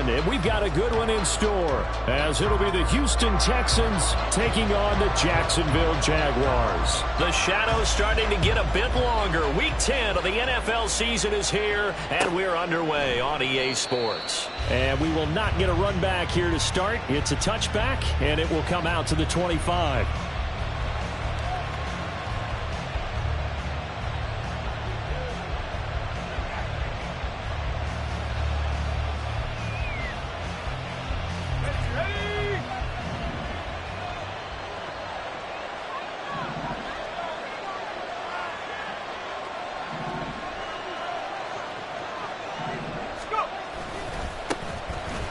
in, and we've got a good one in store, as it'll be the Houston Texans taking on the Jacksonville Jaguars. The shadow's starting to get a bit longer. Week 10 of the NFL season is here, and we're underway on EA Sports. And we will not get a run back here to start. It's a touchback, and it will come out to the 25.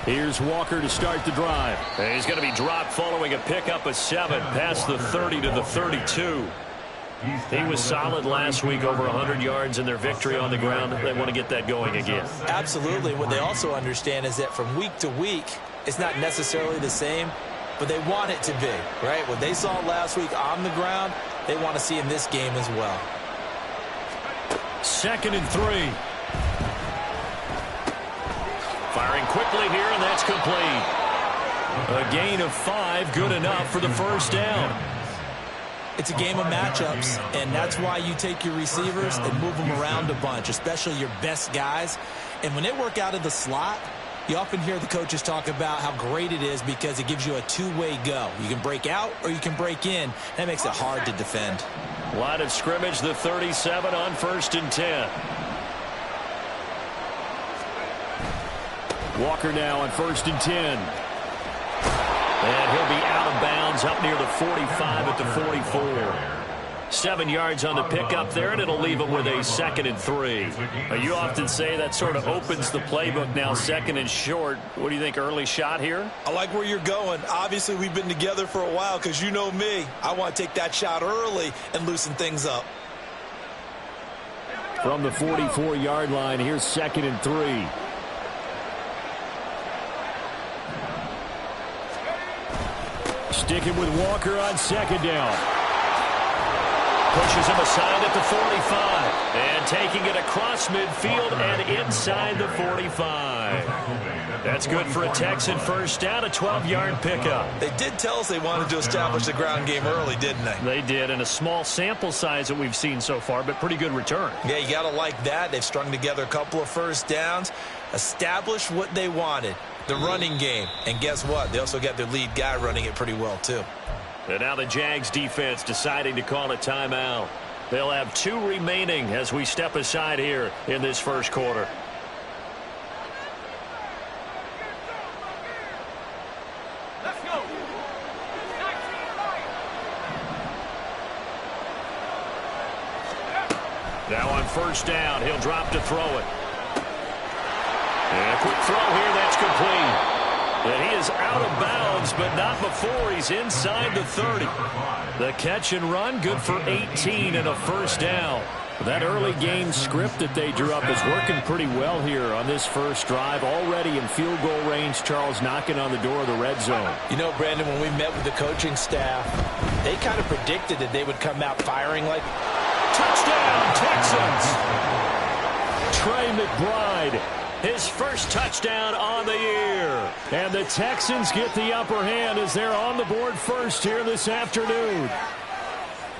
Here's Walker to start the drive. And he's going to be dropped following a pickup of 7 past the 30 to the 32. He was solid last week, over 100 yards in their victory on the ground. They want to get that going again. Absolutely. What they also understand is that from week to week, it's not necessarily the same, but they want it to be, right? What they saw last week on the ground, they want to see in this game as well. 2nd and 3. Firing quickly here, and that's complete. A gain of 5, good enough for the first down. It's a game of matchups, and that's why you take your receivers and move them around a bunch, especially your best guys. And when they work out of the slot, you often hear the coaches talk about how great it is because it gives you a two-way go. You can break out or you can break in. That makes it hard to defend. Line of scrimmage, the 37 on 1st and 10. Walker now on 1st and 10. And he'll be out of bounds up near the 45 at the 44. 7 yards on the pickup there, and it'll leave him with a 2nd and 3. You often say that sort of opens the playbook now, 2nd and short. What do you think, early shot here? I like where you're going. Obviously, we've been together for a while because you know me. I want to take that shot early and loosen things up. From the 44-yard line, here's 2nd and 3. Sticking with Walker on 2nd down. Pushes him aside at the 45. And taking it across midfield and inside the 45. That's good for a Texan first down, a 12-yard pickup. They did tell us they wanted to establish the ground game early, didn't they? They did, and a small sample size that we've seen so far, but pretty good return. Yeah, you got to like that. They've strung together a couple of first downs, established what they wanted, the running game. And guess what? They also got their lead guy running it pretty well, too. And now the Jags defense deciding to call a timeout. They'll have 2 remaining as we step aside here in this first quarter. Let's go. Now on 1st down, he'll drop to throw it. And a quick throw here, that's complete. And he is out of bounds, but not before he's inside the 30. The catch and run, good for 18 and a first down. That early game script that they drew up is working pretty well here on this first drive. Already in field goal range, Charles knocking on the door of the red zone. You know, Brandon, when we met with the coaching staff, they kind of predicted that they would come out firing like... Touchdown, Texans! Trey McBride, his first touchdown on the year. And the Texans get the upper hand as they're on the board first here this afternoon.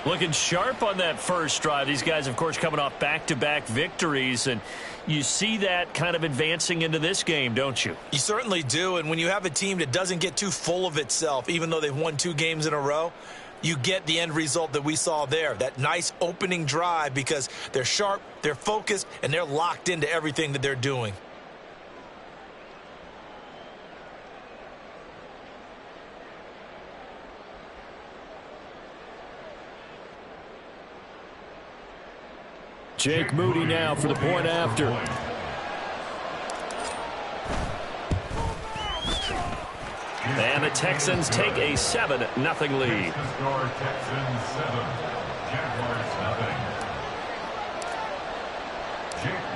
Looking sharp on that first drive. These guys, of course, coming off back-to-back victories, and you see that kind of advancing into this game, don't you? You certainly do, and when you have a team that doesn't get too full of itself, even though they've won 2 games in a row, you get the end result that we saw there, that nice opening drive, because they're sharp, they're focused, and they're locked into everything that they're doing. Jake Moody now for the point after. And the Texans take a 7-0 lead.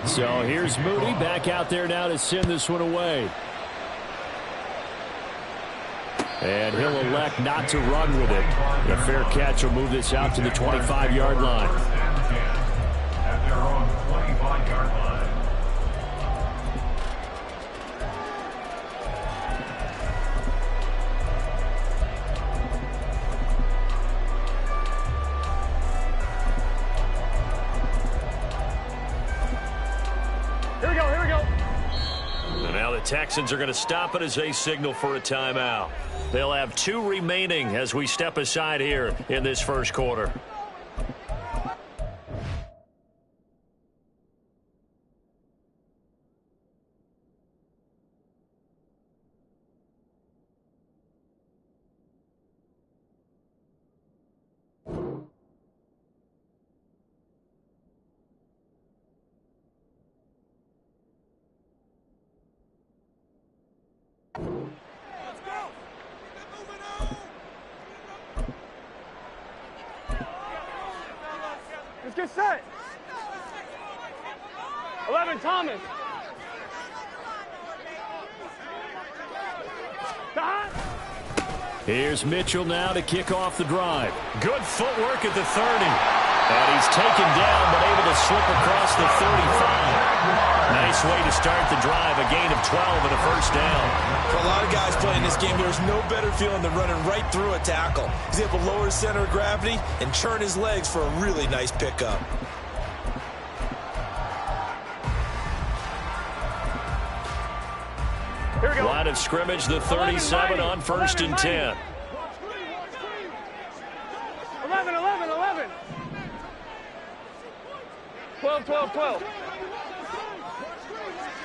So here's Moody back out there now to send this one away. And he'll elect not to run with it. A fair catch will move this out to the 25-yard line. At their own 25-yard line. The Texans are going to stop it as they signal for a timeout. They'll have 2 remaining as we step aside here in this first quarter. Let's get set. 11, Thomas. Here's Mitchell now to kick off the drive. Good footwork at the 30. And he's taken down but able to slip across the 35. Nice way to start the drive. A gain of 12 and a first down. For a lot of guys playing this game, there's no better feeling than running right through a tackle. He's able to lower his center of gravity and churn his legs for a really nice pickup. Here we go. Line of scrimmage, the 37 on 1st and 10. 11, 11, 11. 12, 12, 12.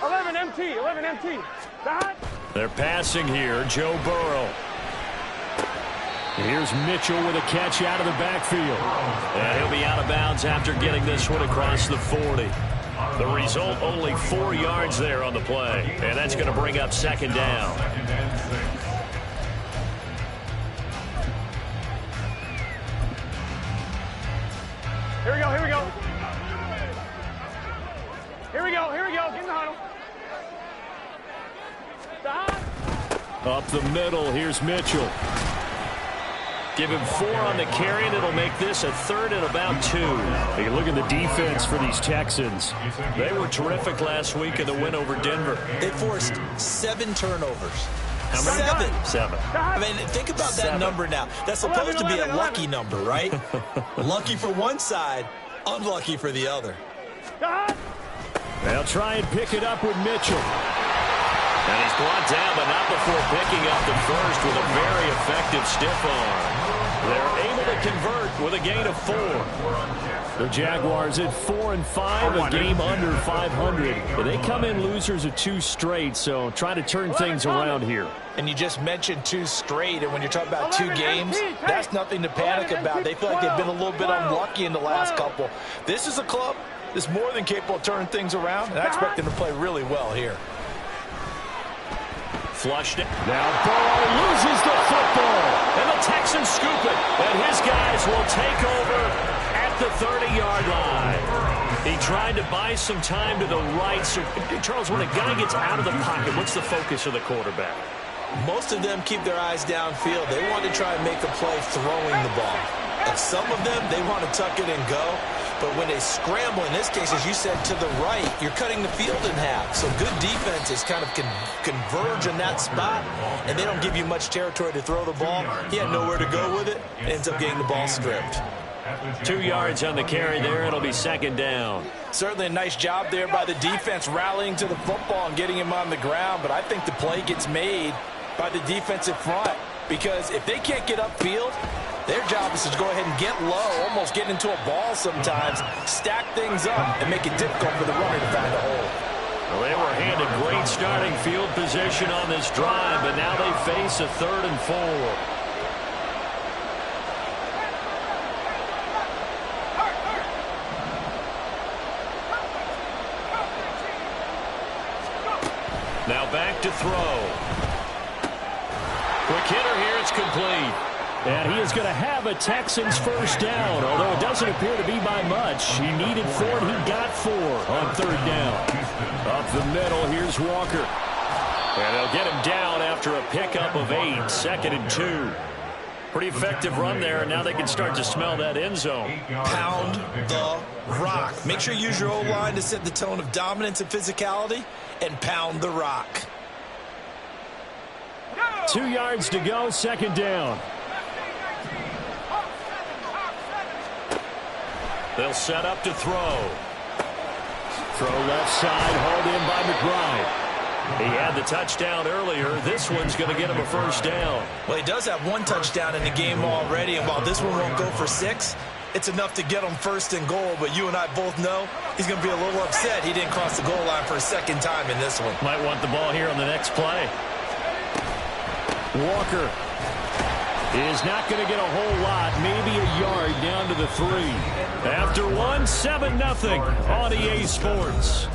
11 MT, 11 MT. They're passing here, Joe Burrow. Here's Mitchell with a catch out of the backfield. And he'll be out of bounds after getting this one across the 40. The result, only 4 yards there on the play. And that's going to bring up 2nd down. Here we go, here we go. Here we go, here we go. Get in the huddle. Up the middle, here's Mitchell. Give him 4 on the carry, and it'll make this a 3rd and about 2. Hey, look at the defense for these Texans. They were terrific last week in the win over Denver. They forced 7 turnovers. How many? 7. 7. I mean, think about that number now. That's supposed to be a lucky number, right? Lucky for one side, unlucky for the other. They'll try and pick it up with Mitchell. And he's brought down, but not before picking up the first with a very effective stiff arm. They're able to convert with a gain of 4. The Jaguars at 4-5, a game under 500. But they come in losers of 2 straight, so try to turn things around here. And you just mentioned 2 straight, and when you're talking about 2 games, that's nothing to panic about. They feel like they've been a little bit unlucky in the last couple. This is a club that's more than capable of turning things around, and I expect them to play really well here. Flushed it. Now Burrow loses the football. And the Texans scoop it. And his guys will take over at the 30-yard line. He tried to buy some time to the right. So, Charles, when a guy gets out of the pocket, what's the focus of the quarterback? Most of them keep their eyes downfield. They want to try and make a play throwing the ball. And some of them, they want to tuck it and go. But when they scramble, in this case, as you said, to the right, you're cutting the field in half. So good defenses kind of converge in that spot, and they don't give you much territory to throw the ball. He had nowhere to go with it, ends up getting the ball stripped. 2 yards on the carry there. It'll be 2nd down. Certainly a nice job there by the defense rallying to the football and getting him on the ground, but I think the play gets made by the defensive front because if they can't get upfield, their job is to go ahead and get low, almost get into a ball sometimes, stack things up, and make it difficult for the runner to find a hole. Well, they were handed great starting field position on this drive, but now they face a 3rd and 4. Now back to throw. Quick hitter here, it's complete. And he is going to have a Texans first down, although it doesn't appear to be by much. He needed 4, and he got 4 on 3rd down. Up the middle, here's Walker. And they'll get him down after a pickup of 8, 2nd and 2. Pretty effective run there, and now they can start to smell that end zone. Pound the rock. Make sure you use your O-line to set the tone of dominance and physicality, and pound the rock. 2 yards to go, 2nd down. They'll set up to throw. Throw left side, hauled in by McBride. He had the touchdown earlier. This one's going to get him a first down. Well, he does have one touchdown in the game already, and while this one won't go for 6, it's enough to get him first and goal. But you and I both know he's going to be a little upset he didn't cross the goal line for a second time in this one. Might want the ball here on the next play. Walker is not going to get a whole lot, maybe a yard down to the 3. After one, 7-0 on EA Sports.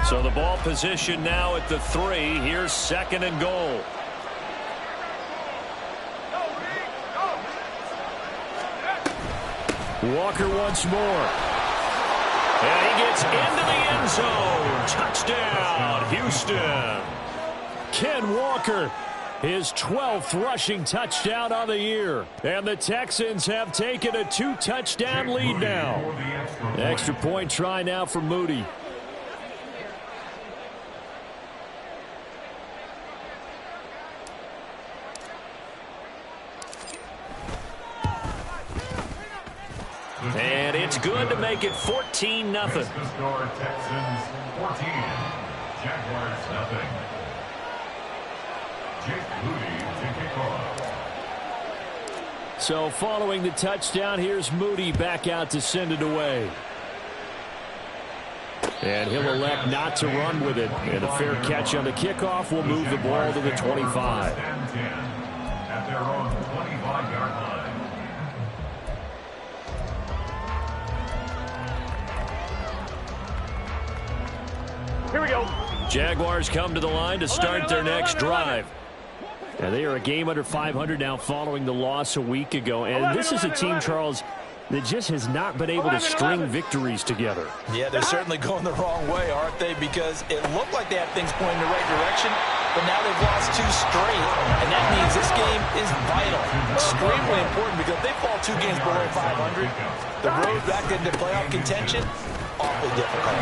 So the ball position now at the 3. Here's 2nd and goal. Walker once more. And he gets into the end zone. Touchdown, Houston. Ken Walker, his 12th rushing touchdown on the year. And the Texans have taken a 2-touchdown lead now. Extra point try now for Moody. And it's good to make it 14-0. Texans 14, Jaguars 0. Jake Moody to kick off. So following the touchdown, here's Moody back out to send it away. And he'll elect not to run with it. And a fair catch on the kickoff will move the ball to the 25. At their own 25-yard line. Here we go. Jaguars come to the line to start their next drive. And they are a game under 500 now following the loss a week ago. And this is a team, Charles, that just has not been able to string victories together. Yeah, they're certainly going the wrong way, aren't they? Because it looked like they had things pointing in the right direction, but now they've lost 2 straight. And that means this game is vital, extremely important, because if they fall 2 games below 500, the road back into playoff contention, awfully difficult.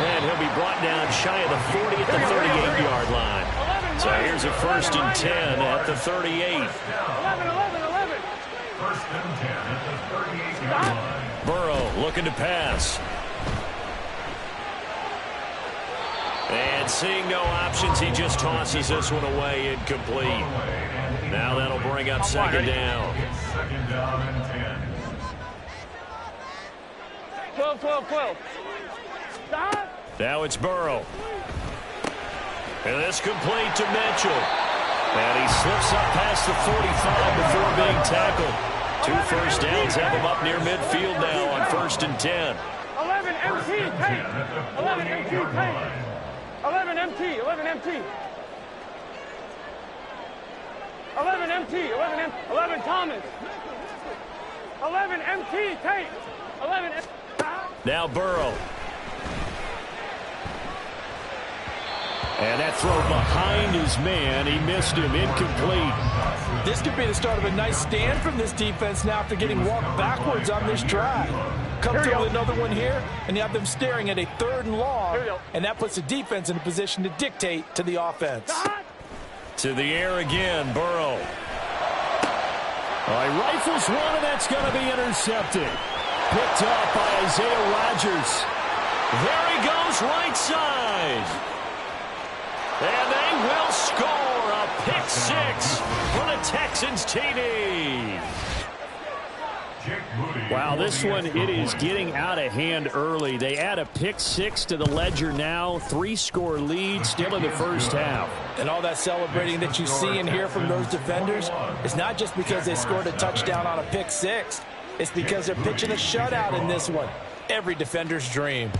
And he'll be brought down shy of the 40 at the 38-yard line. So here's a 1st and 10 at the 38. 11. First and 10 at the 38-yard line. Burrow looking to pass. And seeing no options, he just tosses this one away, incomplete. Now that'll bring up 2nd down. It's 2nd down and 10. 12. Stop. Now it's Burrow. And this complete to Mitchell. And he slips up past the 45 before being tackled. 2 first downs have him up near midfield now on 1st and 10. 11 MT, tape. 11 MT, tape. 11 MT, 11 MT. 11 MT, 11 Thomas. 11 MT, tape. 11 MT. Now Burrow. And that throw behind his man. He missed him. Incomplete. This could be the start of a nice stand from this defense now after getting walked backwards on this drive. Come through with another one here, and you have them staring at a 3rd and long, and that puts the defense in a position to dictate to the offense. To the air again, Burrow. He rifles one, and that's going to be intercepted. Picked up by Isaiah Rodgers. There he goes, right side. And they will score a pick 6 for the Texans TD. Wow, this one, it is getting out of hand early. They add a pick 6 to the ledger now. 3-score lead still in the first half. And all that celebrating that you see and hear from those defenders is not just because they scored a touchdown on a pick 6. It's because they're pitching a shutout in this one. Every defender's dream.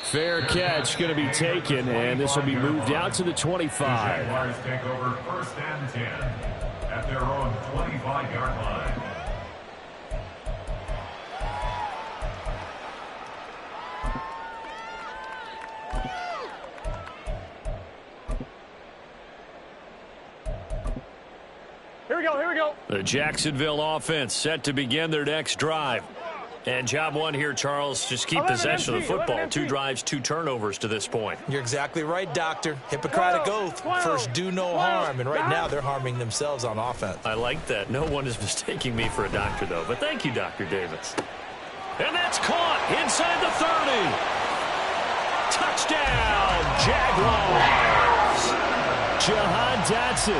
Fair catch going to be taken, and this will be moved out to the 25. Jaguars take over 1st and 10 at their own 25-yard line. Here we go. The Jacksonville offense set to begin their next drive. And job one here, Charles, just keep possession of the football. 2 drives, 2 turnovers to this point. You're exactly right, Doctor. Hippocratic oath. First, do no harm. And right now, they're harming themselves on offense. I like that. No one is mistaking me for a doctor, though. But thank you, Dr. Davis. And that's caught inside the 30. Touchdown, Jaguars. Jahan Dotson,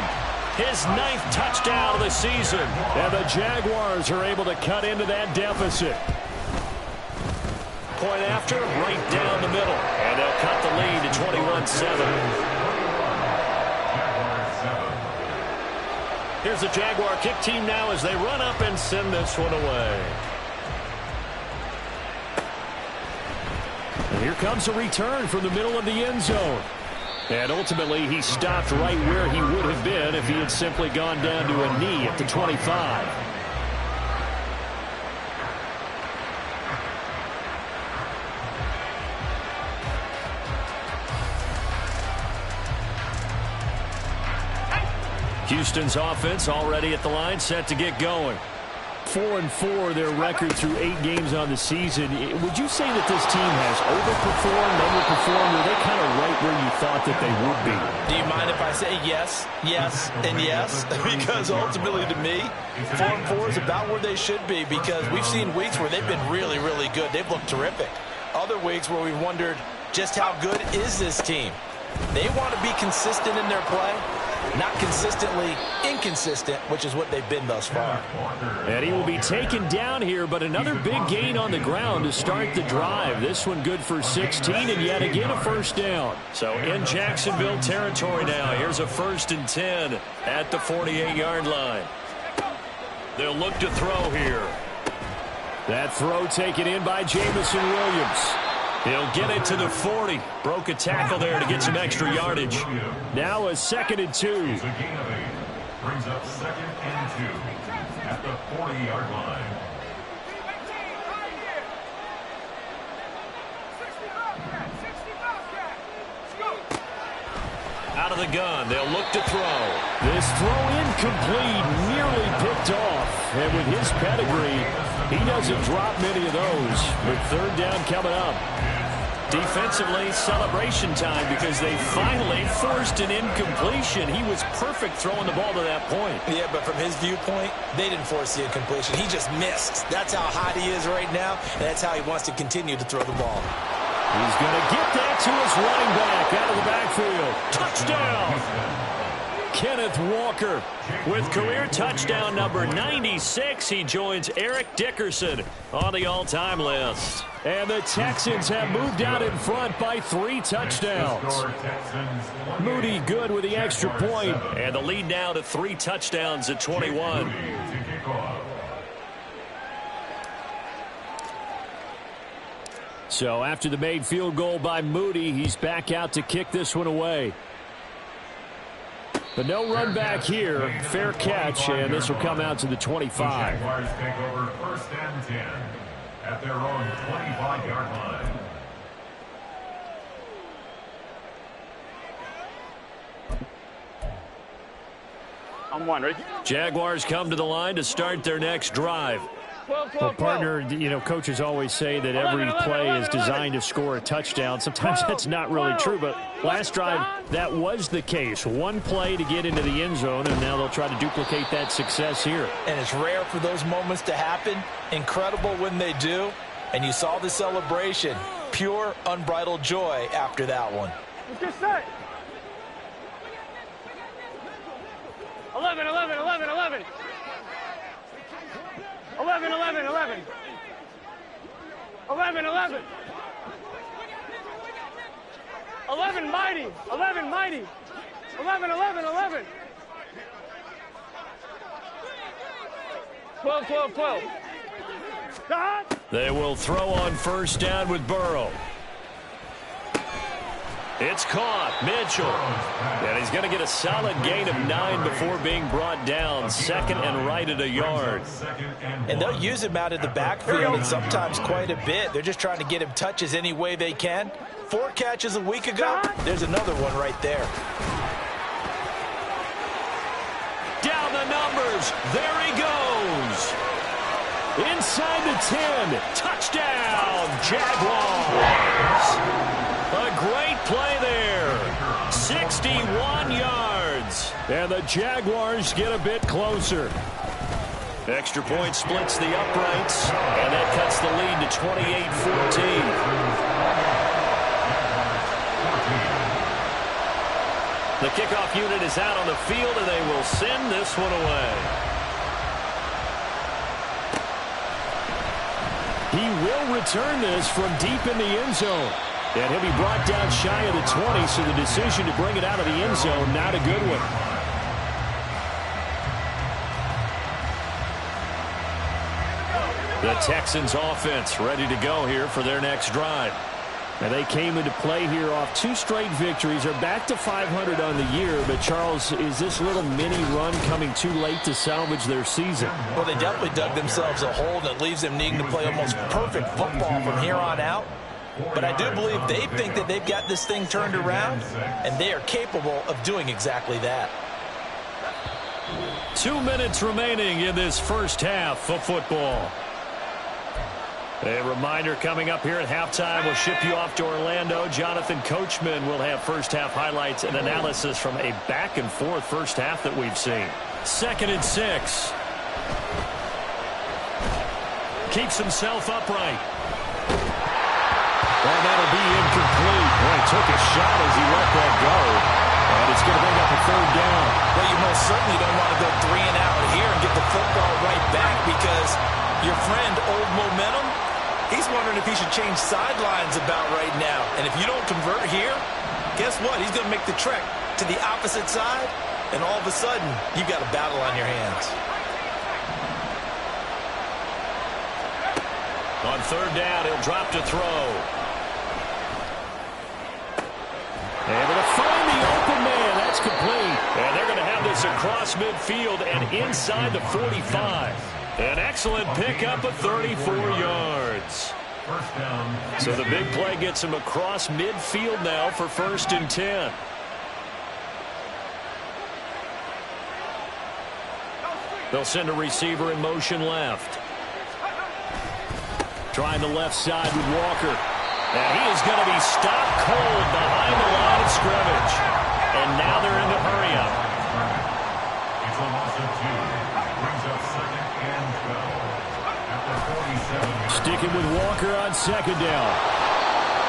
his 9th touchdown of the season. And the Jaguars are able to cut into that deficit. Point after, right down the middle. And they'll cut the lead to 21-7. Here's the Jaguar kick team now as they run up and send this one away. And here comes a return from the middle of the end zone. And ultimately, he stopped right where he would have been if he had simply gone down to a knee at the 25. Houston's offense already at the line, set to get going. 4-4, their record through 8 games on the season. Would you say that this team has overperformed, underperformed, or are they kind of right where you thought that they would be? Do you mind if I say yes, yes, and yes? Because ultimately to me, 4-4 is about where they should be, because we've seen weeks where they've been really, really good. They've looked terrific. Other weeks where we've wondered just how good is this team. They want to be consistent in their play, not consistently inconsistent, which is what they've been thus far. And he will be taken down here, but another big gain on the ground to start the drive. This one good for 16, and yet again a first down. So in Jacksonville territory now, here's a 1st and 10 at the 48-yard line. They'll look to throw here. That throw taken in by Jamison Williams. He'll get it to the 40. Broke a tackle there to get some extra yardage. Now a 2nd and 2. Brings up 2nd and 2 at the 40-yard line. Out of the gun, they'll look to throw. This throw incomplete, nearly picked off. And with his pedigree, he doesn't drop many of those. With 3rd down coming up. Defensively, celebration time because they finally forced an incompletion. He was perfect throwing the ball to that point. Yeah, but from his viewpoint, they didn't force the incompletion. He just missed. That's how hot he is right now, and that's how he wants to continue to throw the ball. He's going to get that to his running back out of the backfield. Touchdown! Kenneth Walker with career touchdown number 96. He joins Eric Dickerson on the all-time list. And the Texans have moved out in front by 3 touchdowns. Moody good with the extra point. And the lead now to 3 touchdowns at 21. So after the made field goal by Moody, he's back out to kick this one away. But no run back here. Fair catch, and this will come out to the 25. Jaguars take over 1st and 10 at their own 25-yard line. I'm one, ready? Jaguars come to the line to start their next drive. 12, 12, Well, partner, you know, coaches always say that every play is designed to score a touchdown. Sometimes that's not really true, but last drive, that was the case. One play to get into the end zone, and now they'll try to duplicate that success here. And it's rare for those moments to happen. Incredible when they do. And you saw the celebration. Pure, unbridled joy after that one. Let's get set. 11, 11, 11, 11. 11, 11, 11. 11, 11. 11, mighty. 11, mighty. 11, 11, 11. 12, 12, 12. They will throw on 1st down with Burrow. It's caught. Mitchell. And he's going to get a solid gain of 9 before being brought down. 2nd and right at a yard. And they'll use him out of the backfield and sometimes quite a bit. They're just trying to get him touches any way they can. 4 catches a week ago. There's another one right there. Down the numbers. There he goes. Inside the 10. Touchdown, Jaguars. A great play there. 61 yards. And the Jaguars get a bit closer. Extra point splits the uprights, and that cuts the lead to 28-14. The kickoff unit is out on the field, and they will send this one away. He will return this from deep in the end zone. And he'll be brought down shy of the 20, so the decision to bring it out of the end zone, not a good one. The Texans offense ready to go here for their next drive. And they came into play here off 2 straight victories. They're back to 500 on the year. But, Charles, is this little mini run coming too late to salvage their season? Well, they definitely dug themselves a hole that leaves them needing to play almost perfect football from here on out. But I do believe they think that they've got this thing turned around, and they are capable of doing exactly that. 2 minutes remaining in this first half of football. A reminder coming up here at halftime. We'll ship you off to Orlando. Jonathan Coachman will have first half highlights and analysis from a back-and-forth first half that we've seen. 2nd and 6. Keeps himself upright. And that'll be incomplete. Boy, he took a shot as he let that go. And it's going to bring up a 3rd down. Well, you most certainly don't want to go 3 and out here and get the football right back, because your friend, Old Momentum, he's wondering if he should change sidelines about right now. And if you don't convert here, guess what? He's going to make the trek to the opposite side, and all of a sudden, you've got a battle on your hands. On 3rd down, he'll drop to throw. Able to find the open man. That's complete. And they're going to have this across midfield and inside the 45. An excellent pickup of 34 yards. First down. So the big play gets him across midfield now for 1st and 10. They'll send a receiver in motion left. Trying the left side with Walker. And he is going to be stopped cold behind the line of scrimmage. And now they're in the hurry-up. It's a loss of 2. Brings up 2nd and 12. At the 47. Sticking with Walker on 2nd down.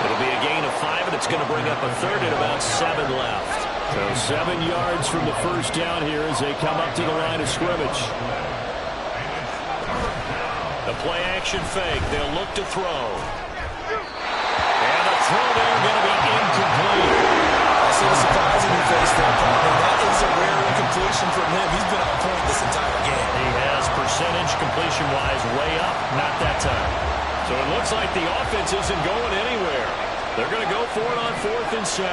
It'll be a gain of 5, and it's going to bring up a 3rd and about 7 left. So 7 yards from the first down here as they come up to the line of scrimmage. The play action fake. They'll look to throw. And the throw there going to be incomplete. I see the surprise in your face there, partner. That is a rare incompletion from him. He's been on point this entire game. He has percentage completion-wise way up, not that time. So it looks like the offense isn't going anywhere. They're going to go for it on 4th and 7.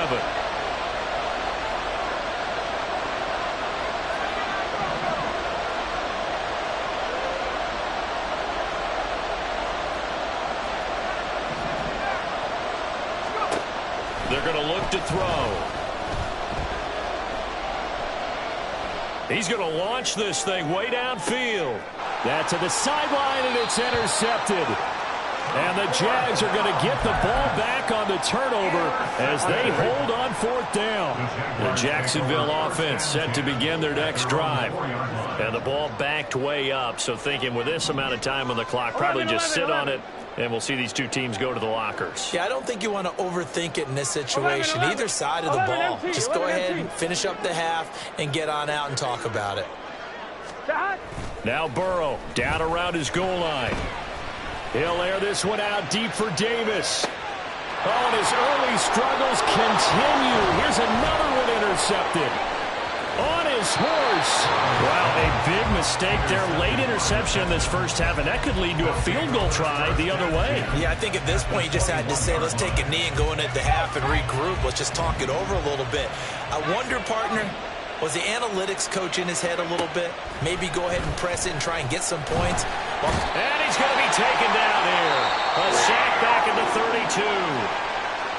They're going to look to throw. He's going to launch this thing way downfield. That's to the sideline, and it's intercepted. And the Jags are going to get the ball back on the turnover as they hold on 4th down. The Jacksonville offense set to begin their next drive. And the ball backed way up, so thinking with this amount of time on the clock, probably just sit on it, and we'll see these two teams go to the lockers. Yeah, I don't think you want to overthink it in this situation. Either side of the ball. Just go ahead and finish up the half and get on out and talk about it. Now Burrow down around his goal line. He'll air this one out deep for Davis. Oh, and his early struggles continue. Here's another one intercepted. On his horse. Wow, a big mistake there. Late interception in this first half, and that could lead to a field goal try the other way. Yeah, I think at this point you just had to say, let's take a knee and go in at the half and regroup. Let's just talk it over a little bit. I wonder, partner, was the analytics coach in his head a little bit? Maybe go ahead and press it and try and get some points. And he's going to be taken down here. A sack back at the 32.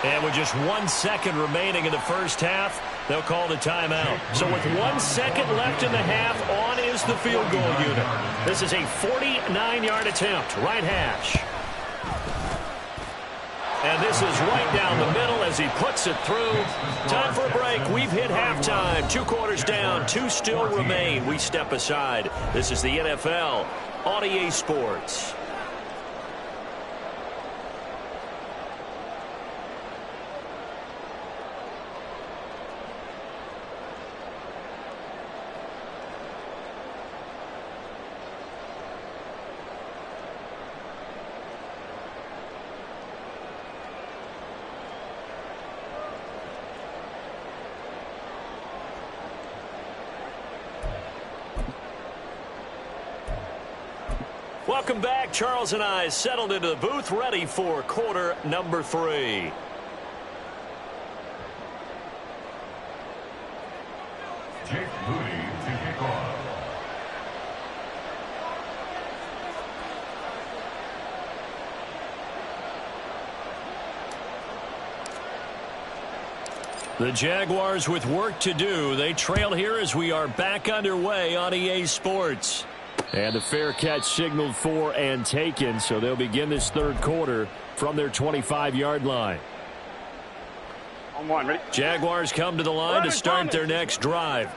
And with just 1 second remaining in the first half, They'll call the timeout. So with 1 second left in the half, on is the field goal unit. This is a 49-yard attempt, right hash. And this is right down the middle as he puts it through. Time for a break. We've hit halftime. 2 quarters down, 2 still remain. We step aside. This is the NFL on EA Sports. Welcome back. Charles and I settled into the booth, ready for quarter number 3. Jake Moody to kick off. The Jaguars with work to do. They trail here as we are back underway on EA Sports. And the fair catch signaled for and taken, so they'll begin this third quarter from their 25-yard line. On one, ready? Jaguars come to the line to start their next drive.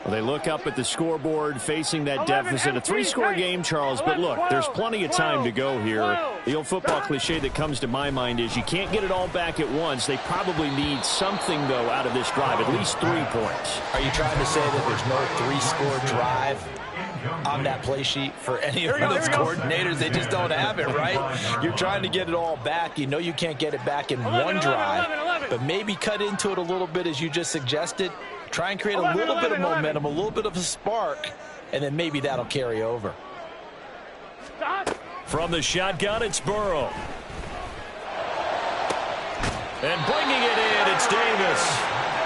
Well, they look up at the scoreboard facing that deficit. A 3-score game, Charles, but look, there's plenty of time to go here. The old football cliche that comes to my mind is you can't get it all back at once. They probably need something, though, out of this drive, at least 3 points. Are you trying to say that there's no 3-score drive on that play sheet for any of those coordinators? They just don't have it, right? You're trying to get it all back. You know you can't get it back in one drive, but maybe cut into it a little bit as you just suggested. Try and create a little bit of momentum, a little bit of a spark, and then maybe that'll carry over. From the shotgun, it's Burrow. And bringing it in, it's Davis.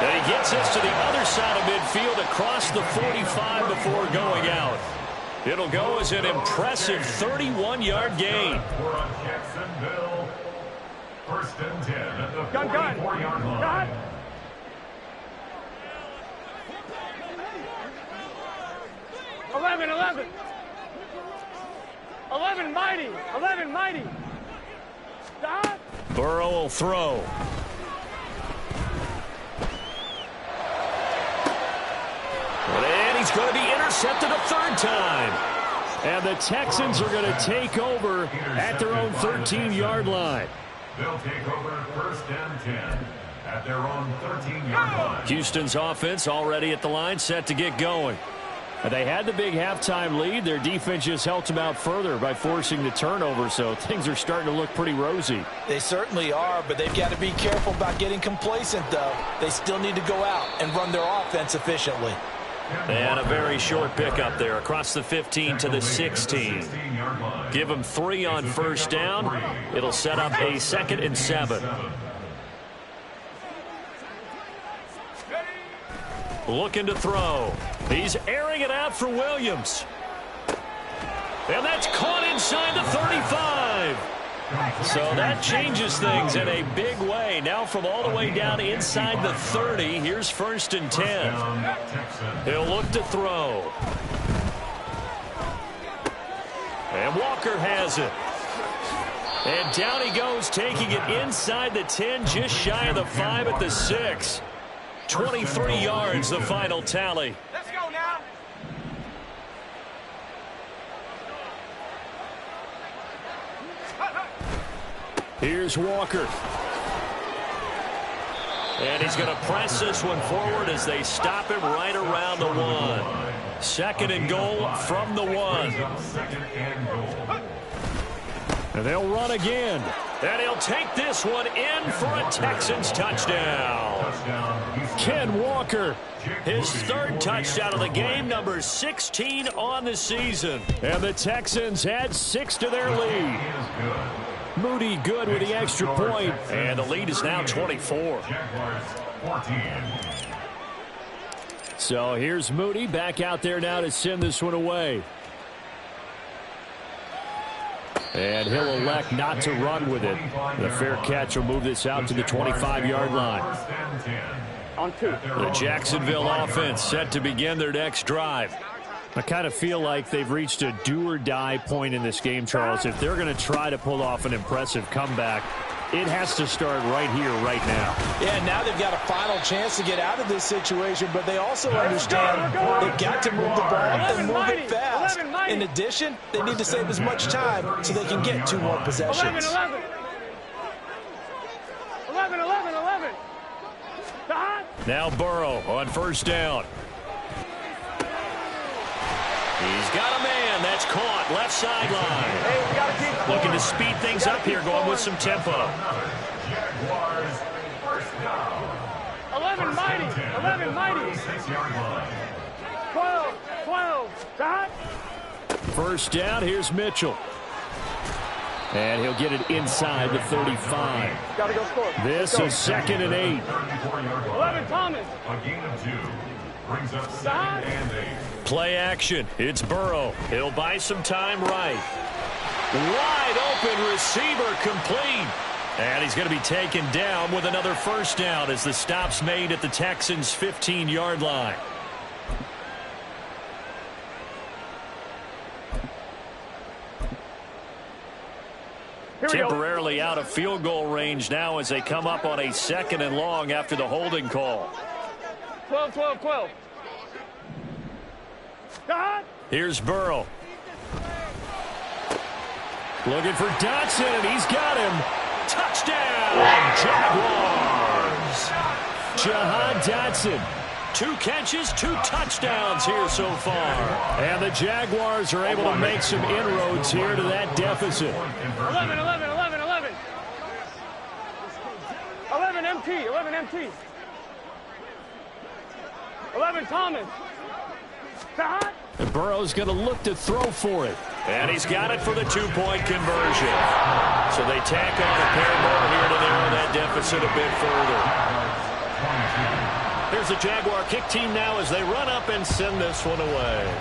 And he gets us to the other side of midfield across the 45 before going out. It'll go as an impressive 31-yard gain. We're on Jacksonville. 1st and 10 at the 44-yard line. Gun. 11 mighty. 11 mighty. Stop. Burrow will throw. And he's going to be intercepted a 3rd time. And the Texans are going to take over at their own 13-yard line. They'll take over 1st and 10 at their own 13-yard line. Houston's offense already at the line, set to get going. They had the big halftime lead. Their defense just helped them out further by forcing the turnover, so things are starting to look pretty rosy. They certainly are, but they've got to be careful about getting complacent, though. They still need to go out and run their offense efficiently. And a very short pickup there across the 15 to the 16. Give them 3 on 1st down. It'll set up a 2nd and 7. Looking to throw. He's airing it out for Williams. And that's caught inside the 35. So that changes things in a big way. Now from all the way down inside the 30, here's 1st and 10. He'll look to throw. And Walker has it. And down he goes, taking it inside the 10, just shy of the 5 at the 6. 23 yards, the final tally. Let's go now. Here's Walker. And he's going to press this one forward as they stop him right around the 1. 2nd and goal from the 1. And they'll run again. And he'll take this one in for a Texans touchdown. Ken Walker, his 3rd touchdown of the game, number 16 on the season. And the Texans add 6 to their lead. Moody good with the extra point. And the lead is now 24. So here's Moody back out there now to send this one away. And he'll elect not to run with it. The fair catch will move this out to the 25-yard line. On 2. The Jacksonville offense set to begin their next drive. I kind of feel like they've reached a do-or-die point in this game, Charles. If they're going to try to pull off an impressive comeback, it has to start right here, right now. Yeah, now they've got a final chance to get out of this situation, but they also understand they've got to move the ball and move it fast. In addition, they need to save as much time so they can get 2 more possessions. 11. Now Burrow on first down. He's got a man. That's caught. Left sideline. Hey, we got to keep Looking to speed things up here, going with some tempo. Jaguars first down. 11 mighty. 12. Dot. First down, here's Mitchell. And he'll get it inside the 35. Got to go score. This is 2nd and 8. 11 Thomas. A gain of 2 brings up 2nd and 8. Play action. It's Burrow. He'll buy some time right. Wide open receiver complete. And he's going to be taken down with another first down as the stop's made at the Texans' 15-yard line. Temporarily out of field goal range now as they come up on a 2nd and long after the holding call. 12. Dot. Here's Burrow. Looking for Dotson, and he's got him. Touchdown, Jaguars. Jahan Dotson. 2 catches, 2 touchdowns here so far. And the Jaguars are able to make some inroads here to that deficit. 11 MT. 11 Thomas. Dot. And Burrow's going to look to throw for it. And he's got it for the 2-point conversion. So they tack on a pair more here to narrow that deficit a bit further. Here's the Jaguar kick team now as they run up and send this one away.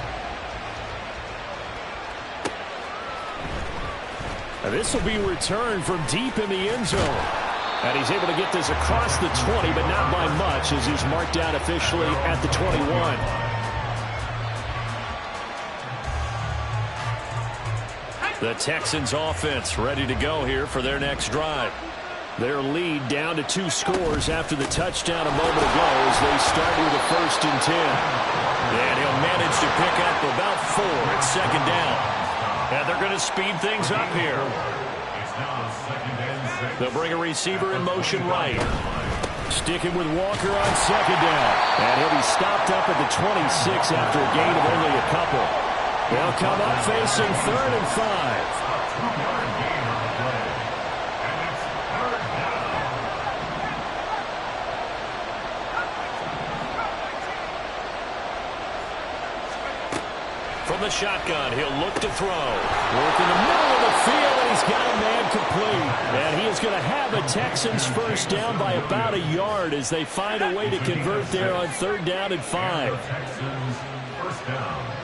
And this will be returned from deep in the end zone. And he's able to get this across the 20, but not by much as he's marked down officially at the 21. The Texans offense ready to go here for their next drive. Their lead down to 2 scores after the touchdown a moment ago as they start with a 1st and 10. And he'll manage to pick up about 4 at 2nd down. And they're going to speed things up here. They'll bring a receiver in motion right. Sticking with Walker on 2nd down. And he'll be stopped up at the 26 after a gain of only a couple. They'll come up facing 3rd and 5. From the shotgun, he'll look to throw. Work in the middle of the field, and he's got a man complete. And he is going to have a Texans first down by about a yard as they find a way to convert there on 3rd down and 5. Texans first down.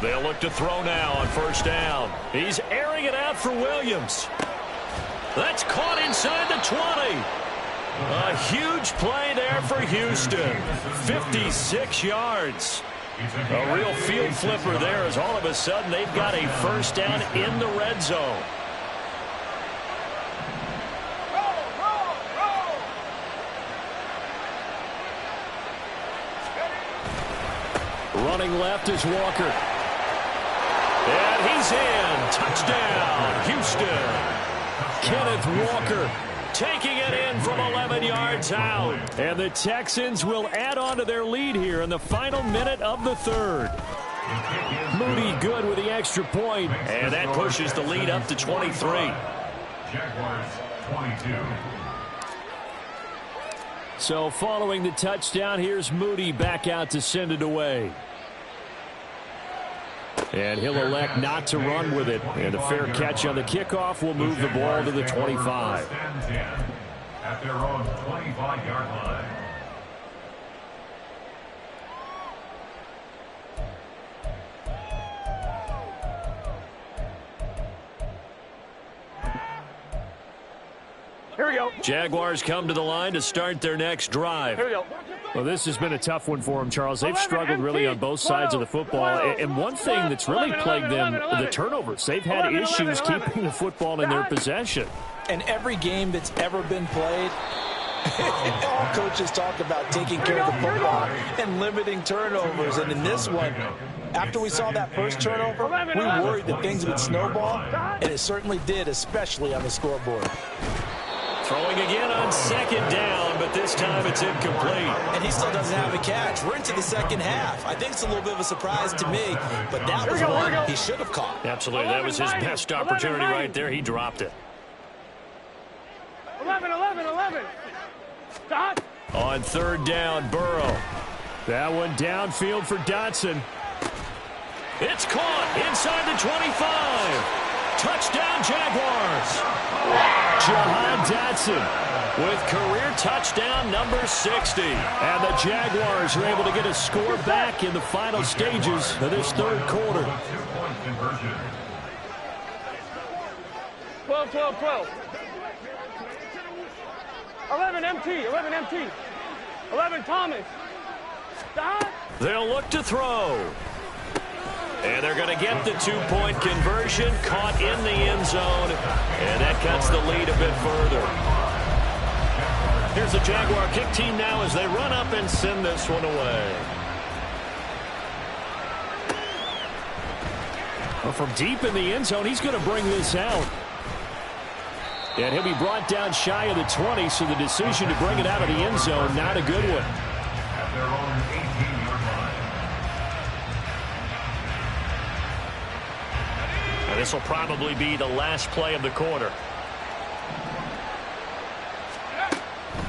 They'll look to throw now on 1st down. He's airing it out for Williams. That's caught inside the 20. A huge play there for Houston. 56 yards. A real field flipper there as all of a sudden they've got a first down in the red zone. Running left is Walker. And he's in. Touchdown, Houston. Kenneth Walker taking it in from 11 yards out. And the Texans will add on to their lead here in the final minute of the 3rd. Moody good with the extra point. And that pushes the lead up to 23. Jaguars 22. So following the touchdown, here's Moody back out to send it away. And he'll elect not to run with it. And a fair catch on the kickoff will move the ball to the 25. At their own 25-yard line. Here we go. Jaguars come to the line to start their next drive. Here we go. Well, this has been a tough one for them, Charles. They've struggled really on both sides of the football. And one thing that's really plagued them, the turnovers. They've had issues keeping the football in their possession. And every game that's ever been played, all coaches talk about taking care of the football and limiting turnovers. And in this one, after we saw that first turnover, we worried that things would snowball, and it certainly did, especially on the scoreboard. Throwing again on second down, but this time it's incomplete. And he still doesn't have a catch. We're into the second half. I think it's a little bit of a surprise to me, but that was one he should have caught. Absolutely. That was his best opportunity right there. He dropped it. 11. Dot. On third down, Burrow. That one downfield for Dotson. It's caught inside the 25. Touchdown, Jaguars. Jahan Dotson With career touchdown number 60. And the Jaguars are able to get a score back in the final stages of this third quarter. 12. 11 MT. 11 Thomas. Dot. They'll look to throw. And they're going to get the two-point conversion, caught in the end zone, and that cuts the lead a bit further. Here's the Jaguar kick team now as they run up and send this one away. Well, from deep in the end zone, he's going to bring this out. And he'll be brought down shy of the 20, so the decision to bring it out of the end zone, not a good one. At their own 18-yard line. And this will probably be the last play of the quarter.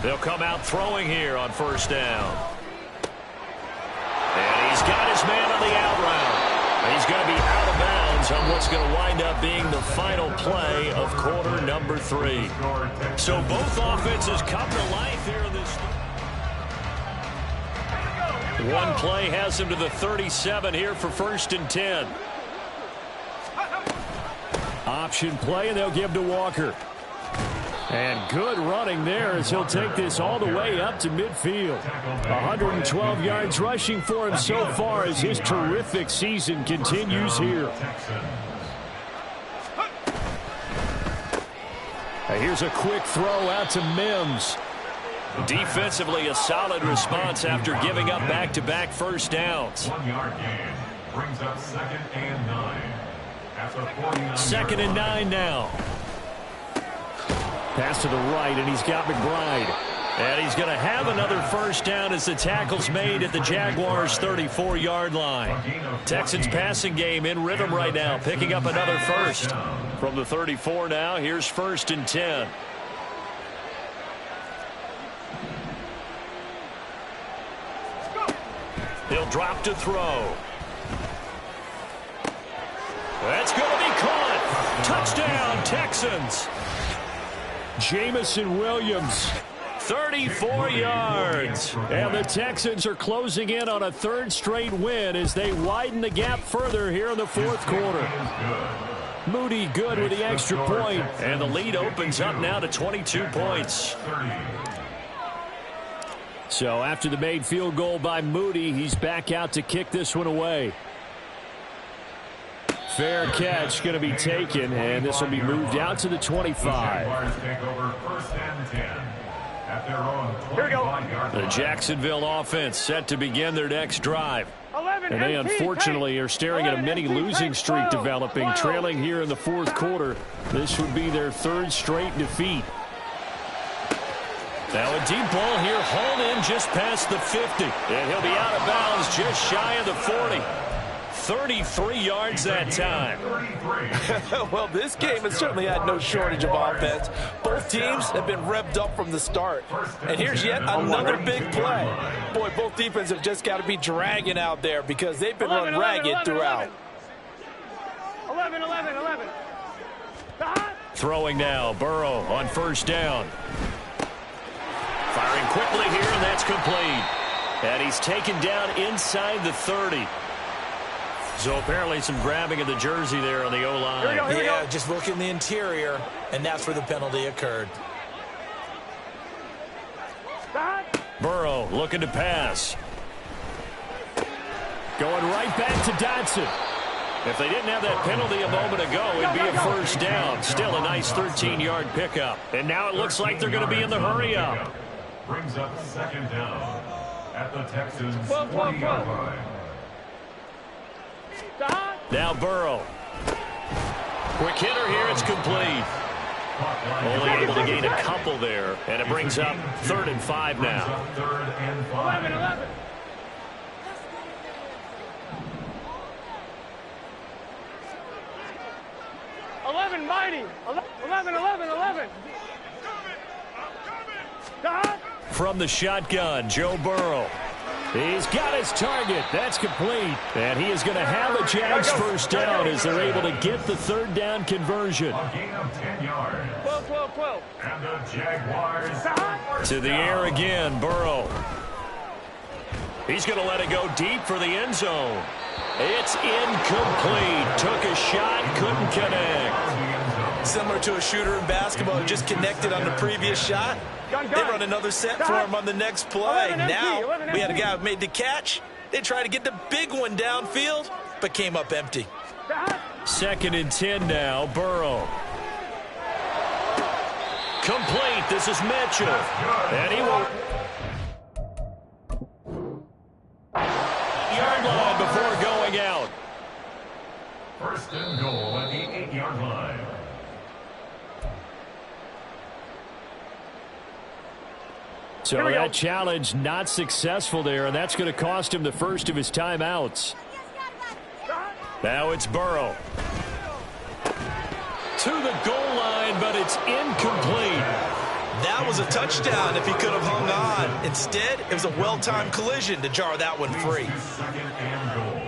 They'll come out throwing here on first down. And he's got his man on the out route. He's going to be out of bounds on what's going to wind up being the final play of quarter number 3. So both offenses come to life here in this. One play has him to the 37 here for 1st and 10. Option play, and they'll give to Walker. And good running there as he'll take this all the way up to midfield. 112 yards rushing for him so far as his terrific season continues here. Here's a quick throw out to Mims. Defensively, a solid response after giving up back-to-back first downs. 1-yard gain brings up 2nd and 9. After 49 2nd and 9 now. Pass to the right, and he's got McBride. And he's going to have another first down as the tackle's made at the Jaguars' 34-yard line. Texans passing game in rhythm right now, picking up another first. From the 34 now, here's 1st and 10. He'll drop to throw. That's going to be caught. Touchdown, Texans. Jamison Williams. 34 yards. And the Texans are closing in on a 3rd straight win as they widen the gap further here in the 4th quarter. Moody good with the extra point. And the lead opens up now to 22 points. So after the made field goal by Moody, he's back out to kick this one away. Fair catch going to be taken, and this will be moved out to the 25. Here we go. The Jacksonville offense set to begin their next drive. 11 And they MT, unfortunately are staring at a mini losing streak developing, trailing here in the 4th quarter. This would be their 3rd straight defeat. Now a deep ball here, hauled in just past the 50. And he'll be out of bounds just shy of the 40. 33 yards that time. Well, this game has certainly had no shortage of offense. Both teams have been revved up from the start. And here's yet another big play. Boy, both defenses have just got to be dragging out there because they've been run ragged throughout. 11. Throwing now, Burrow on first down. Firing quickly here, and that's complete. And he's taken down inside the 30. So apparently some grabbing of the jersey there on the O-line. Yeah, just look in the interior, and that's where the penalty occurred. Burrow looking to pass. Going right back to Dotson. If they didn't have that penalty a moment ago, it'd be a first down. Still a nice 13-yard pickup. And now it looks like they're going to be in the hurry-up. Brings up second down at the Texans' 40-yard line. Now Burrow. Quick hitter here. It's complete. Only able to gain a couple there. And it brings up 3rd and 5 now. 3rd and 5. 11. 11, mighty. 11. From the shotgun, Joe Burrow. He's got his target. That's complete. And he is going to have a Jags first down as they're able to get the 3rd down conversion. A gain of 10 yards. 12. And the Jaguars To the air again, Burrow. He's going to let it go deep for the end zone. It's incomplete. Took a shot, couldn't connect. Similar to a shooter in basketball who just connected on the previous shot. They run another set for him on the next play. Now, we had a guy who made the catch. They tried to get the big one downfield, but came up empty. 2nd and 10 now, Burrow. Complete. This is Mitchell. And he won't. Yard line before going out. 1st and goal at the 8-yard line. So that challenge not successful there, and that's going to cost him the first of his timeouts. Now it's Burrow. To the goal line, but it's incomplete. That was a touchdown if he could have hung on. Instead, it was a well-timed collision to jar that one free. 2nd and goal.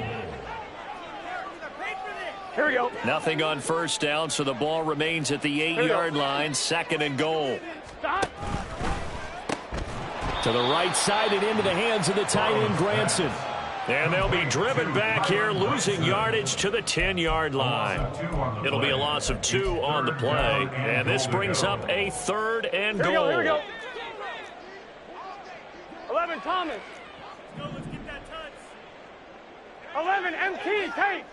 Here we go. Nothing on first down, so the ball remains at the 8-yard line. 2nd and goal. To the right side and into the hands of the tight end, Granson. And they'll be driven back here, losing yardage to the 10-yard line. It'll be a loss of 2 on the play. And this brings up a 3rd and goal. Here we go. 11, Thomas. Let's get that touch. 11, MT, tape.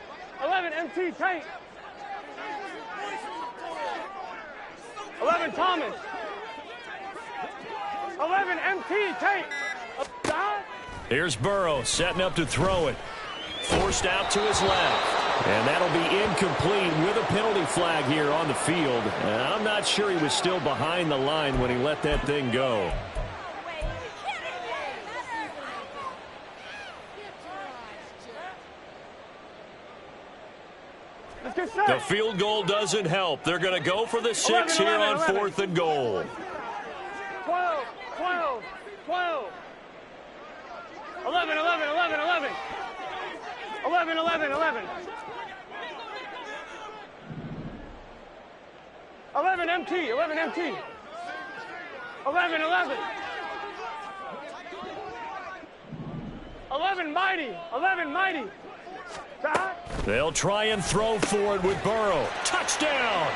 11, MT, tape. 11, Thomas. 11, MT, tape. Here's Burrow setting up to throw it. Forced out to his left. And that'll be incomplete with a penalty flag here on the field. And I'm not sure he was still behind the line when he let that thing go. The field goal doesn't help. They're going to go for the 6 here on 4th and goal. 12. 11. 11 MT. 11 mighty. They'll try and throw for it with Burrow. Touchdown!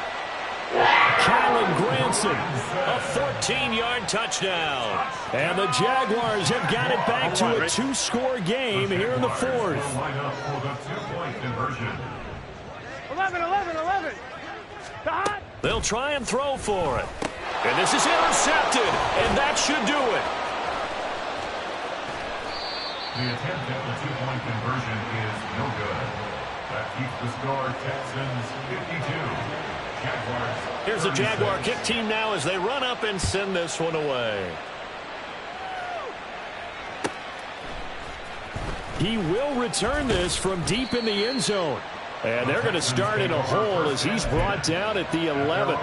Kylan Granson, a 14-yard touchdown. And the Jaguars have got it back to a 2-score game here in the 4th. 11. They'll try and throw for it. And this is intercepted, and that should do it. The attempt at the 2-point conversion is no good. That keeps the score Texans 52. Jaguars. Here's the Jaguar kick team now as they run up and send this one away. He will return this from deep in the end zone. And they're going to start in a hole as he's brought down at the 11.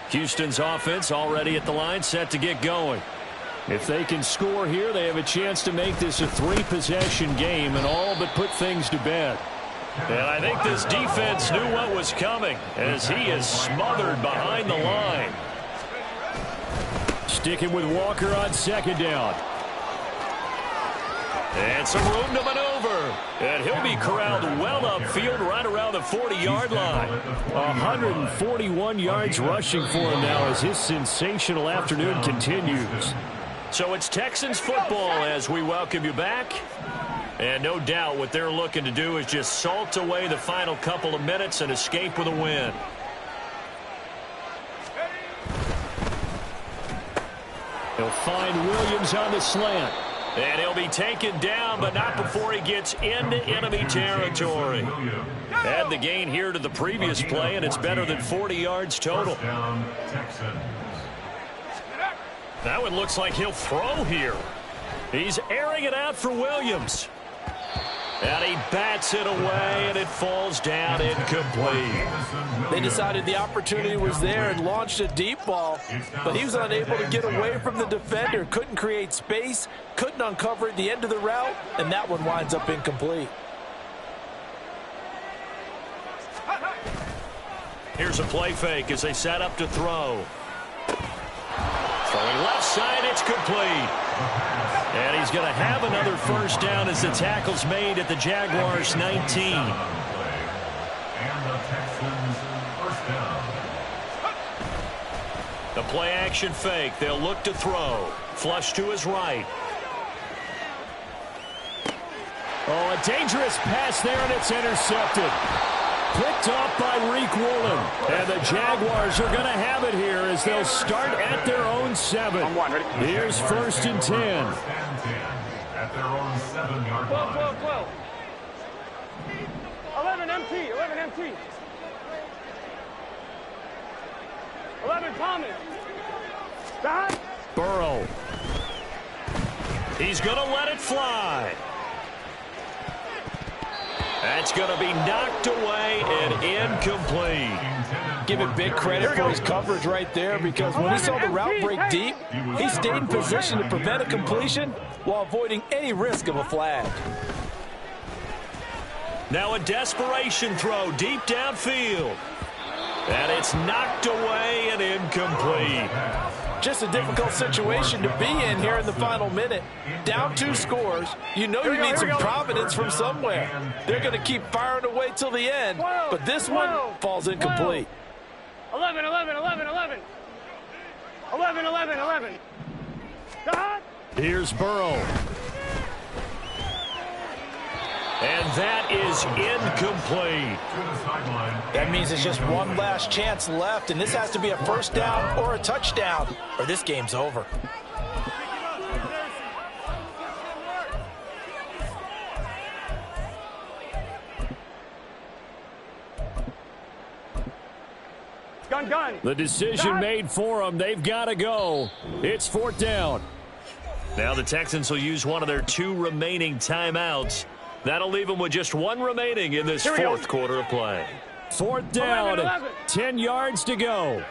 Houston's offense already at the line, set to get going. If they can score here, they have a chance to make this a 3-possession game and all but put things to bed. And I think this defense knew what was coming as he is smothered behind the line. Sticking with Walker on 2nd down. And some room to maneuver. And he'll be corralled well upfield right around the 40-yard line. 141 yards rushing for him now as his sensational afternoon continues. So it's Texans football as we welcome you back. And no doubt what they're looking to do is just salt away the final couple of minutes and escape with a win. He'll find Williams on the slant. And he'll be taken down, but not before he gets into enemy territory. Add the gain here to the previous play, and it's better than 40 yards total. That one looks like he'll throw here. He's airing it out for Williams. And he bats it away, and it falls down incomplete. They decided the opportunity was there and launched a deep ball, but he was unable to get away from the defender, couldn't create space, couldn't uncover at the end of the route, and that one winds up incomplete. Here's a play fake as they set up to throw. Throwing left side, it's complete. And he's going to have another first down as the tackle's made at the Jaguars' 19. And the Texans first down. The play action fake. They'll look to throw. Flush to his right. Oh, a dangerous pass there, and it's intercepted. Picked off by Reek Woolen. And the Jaguars are going to have it here as they'll start at their own 7. Here's 1st and 10. At their own 7-yard line. 12. 11 MT. 11 MT. 11 Thomas. Back. Burrow. He's going to let it fly. That's going to be knocked away and incomplete. Give it big credit for his coverage right there, because when he saw the route break deep, he stayed in position to prevent a completion while avoiding any risk of a flag. Now a desperation throw deep downfield. And it's knocked away and incomplete. Just a difficult situation to be in here in the final minute. Down 2 scores. You know you need some providence from somewhere. They're going to keep firing away till the end, but this one falls incomplete. 11. 11. Here's Burrow. And that is incomplete. That means it's just one last chance left, and this has to be a first down or a touchdown, or this game's over. Gun. The decision made for them. They've got to go. It's 4th down. Now the Texans will use one of their 2 remaining timeouts. That'll leave them with just 1 remaining in this 4th quarter of play. 4th down, 10 yards to go.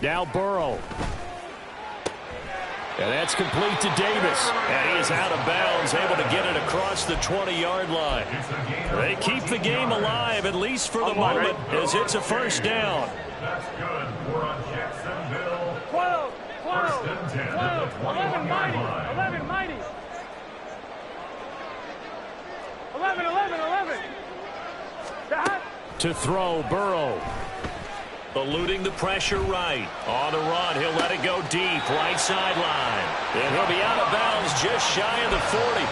Now Burrow. And that's complete to Davis. And he is out of bounds, able to get it across the 20-yard line. They keep the game alive, at least for the moment, as it's a first down. That's good. We're on Jacksonville. 12. 1st and 10 at the 21-yard line. 11 mighty. 11. To throw, Burrow. Eluding the pressure right. On the run, he'll let it go deep, right sideline. And he'll be out of bounds just shy of the 40.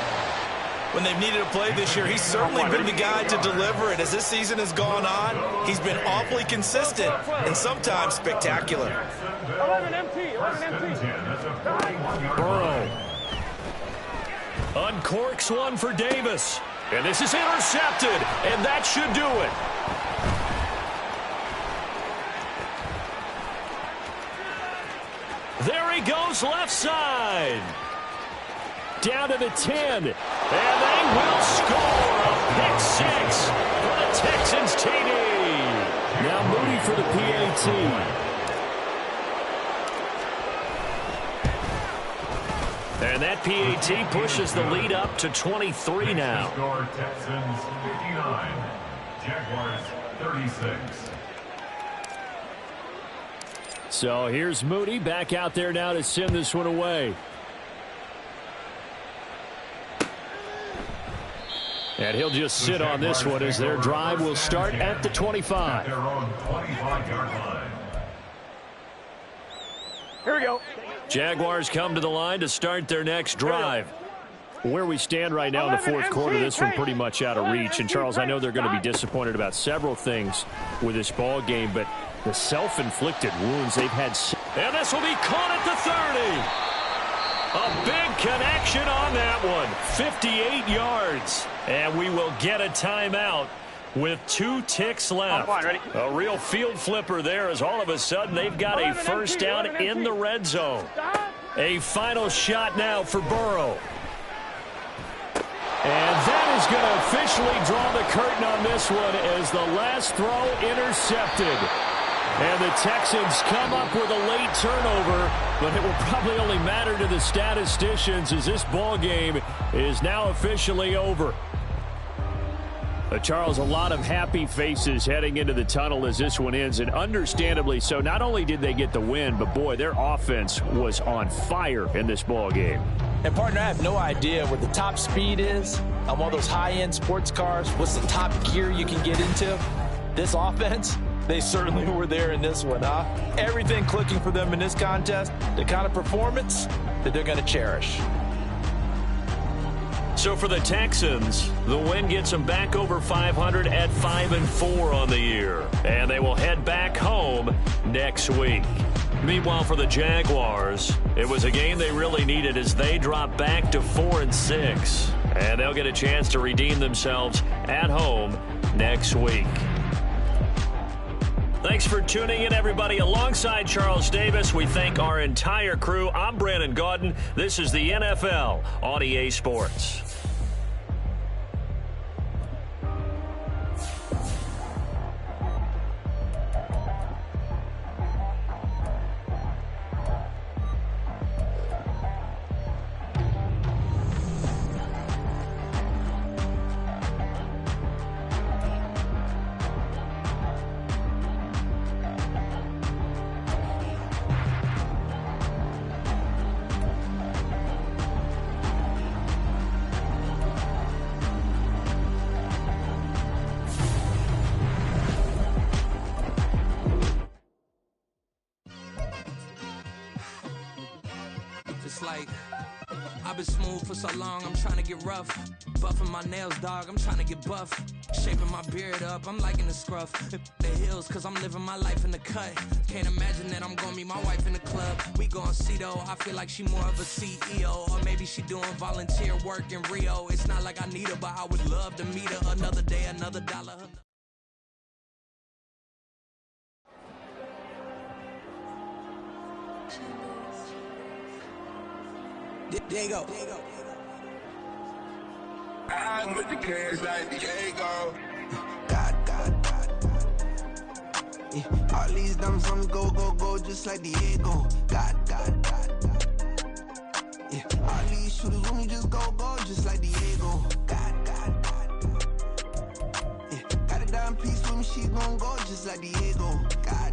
When they've needed a play this year, he's certainly been the guy to deliver it. As this season has gone on, he's been awfully consistent and sometimes spectacular. 11 MT. Burrow. Uncorks one for Davis. And this is intercepted, and that should do it. There he goes left side. Down to the 10. And they will score a pick 6 for the Texans TD. Now Moody for the PAT. And that PAT pushes the lead up to 23 now. Score Texans 59, Jaguars 36. So here's Moody back out there now to send this one away. And he'll just sit on this one as their drive will start at the 25. Their own 25-yard line. Here we go. Jaguars come to the line to start their next drive. Where we stand right now in the fourth quarter, this one pretty much out of reach. And, Charles, I know they're going to be disappointed about several things with this ball game, but the self-inflicted wounds they've had. And this will be caught at the 30. A big connection on that one. 58 yards. And we will get a timeout with 2 ticks left. A real field flipper there as all of a sudden they've got a first down in the red zone. A final shot now for Burrow. And that is going to officially draw the curtain on this one as the last throw intercepted. And the Texans come up with a late turnover, but it will probably only matter to the statisticians as this ball game is now officially over. Charles, a lot of happy faces heading into the tunnel as this one ends, and understandably so. Not only did they get the win, but, boy, their offense was on fire in this ball game. And, partner, I have no idea what the top speed is on one of those high-end sports cars. What's the top gear you can get into? This offense, they certainly were there in this one, huh? Everything clicking for them in this contest, the kind of performance that they're going to cherish. So for the Texans, the win gets them back over 500 at 5-4 on the year. And they will head back home next week. Meanwhile, for the Jaguars, it was a game they really needed as they drop back to 4-6. And they'll get a chance to redeem themselves at home next week. Thanks for tuning in, everybody. Alongside Charles Davis, we thank our entire crew. I'm Brandon Gaudin. This is the NFL on EA Sports. Like, I've been smooth for so long, I'm trying to get rough. Buffing my nails, dog, I'm trying to get buff. Shaping my beard up, I'm liking the scruff. The hills, cause I'm living my life in the cut. Can't imagine that I'm gonna meet my wife in the club. We gon' see though, I feel like she more of a CEO. Or maybe she doing volunteer work in Rio. It's not like I need her, but I would love to meet her. Another day, another dollar. Diego. I'm with the cash like Diego. God. Yeah. All these dumps on me go, just like Diego. God. Yeah. All these shooters when me just go, just like Diego. God. Yeah. Got a dime piece with me, she gon' go just like Diego. God.